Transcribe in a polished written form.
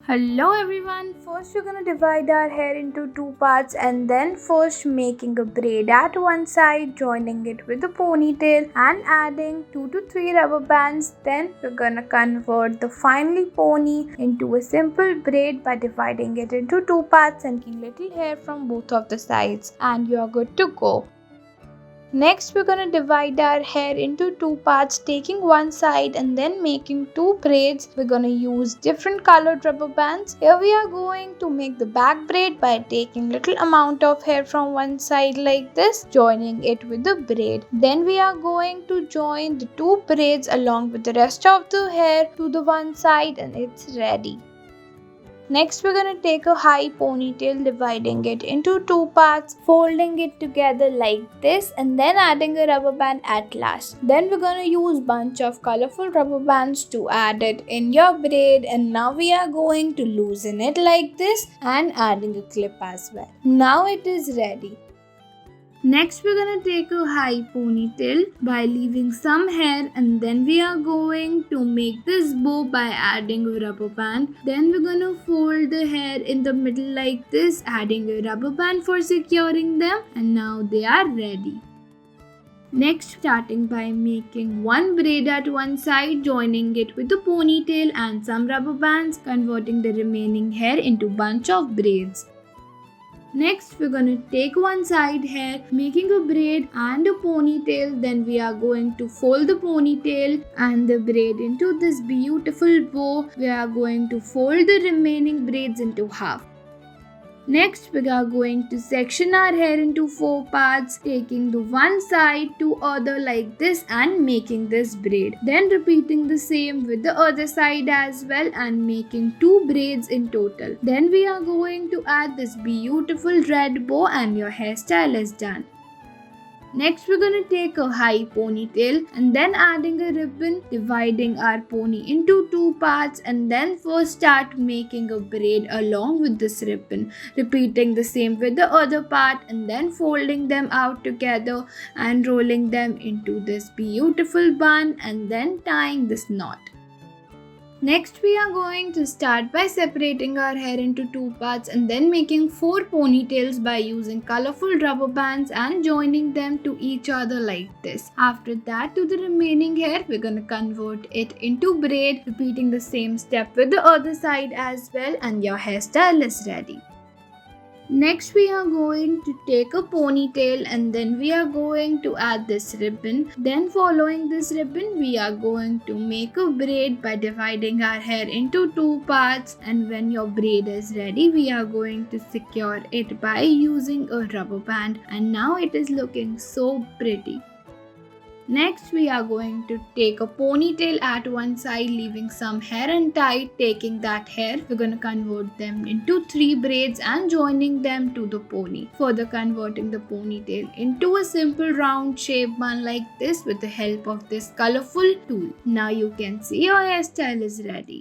Hello everyone, first we're gonna divide our hair into two parts and then first making a braid at one side, joining it with a ponytail and adding 2 to 3 rubber bands. Then we're gonna convert the final pony into a simple braid by dividing it into two parts and keeping little hair from both of the sides, and you are good to go. Next, we're going to divide our hair into two parts, taking one side and then making two braids. We're going to use different colored rubber bands. Here we are going to make the back braid by taking little amount of hair from one side like this, joining it with the braid. Then we are going to join the two braids along with the rest of the hair to the one side, and it's ready. Next, we're going to take a high ponytail, dividing it into two parts, folding it together like this, and then adding a rubber band at last. Then we're going to use bunch of colorful rubber bands to add it in your braid, and now we are going to loosen it like this and adding a clip as well. Now it is ready. Next, we're going to take a high ponytail by leaving some hair, and then we are going to make this bow by adding a rubber band. Then we're going to fold the hair in the middle like this, adding a rubber band for securing them, and now they are ready. Next, starting by making one braid at one side, joining it with the ponytail and some rubber bands, converting the remaining hair into bunch of braids. Next, we're going to take one side hair, making a braid and a ponytail. Then we are going to fold the ponytail and the braid into this beautiful bow. We are going to fold the remaining braids into half. Next, we are going to section our hair into 4 parts, taking the one side to other like this and making this braid. Then repeating the same with the other side as well and making 2 braids in total. Then we are going to add this beautiful red bow and your hairstyle is done. Next, we're going to take a high ponytail and then adding a ribbon, dividing our pony into 2 parts, and then first start making a braid along with this ribbon, repeating the same with the other part and then folding them out together and rolling them into this beautiful bun and then tying this knot. Next, we are going to start by separating our hair into 2 parts and then making 4 ponytails by using colorful rubber bands and joining them to each other like this. After that, to the remaining hair, we're going to convert it into braid, repeating the same step with the other side as well, and your hairstyle is ready. Next, we are going to take a ponytail and then we are going to add this ribbon. Then following this ribbon, we are going to make a braid by dividing our hair into 2 parts, and when your braid is ready, we are going to secure it by using a rubber band, and now it is looking so pretty. Next, we are going to take a ponytail at one side, leaving some hair untied. Taking that hair, we're going to convert them into 3 braids and joining them to the pony. Further converting the ponytail into a simple round shape bun like this with the help of this colorful tool. Now you can see your hairstyle is ready.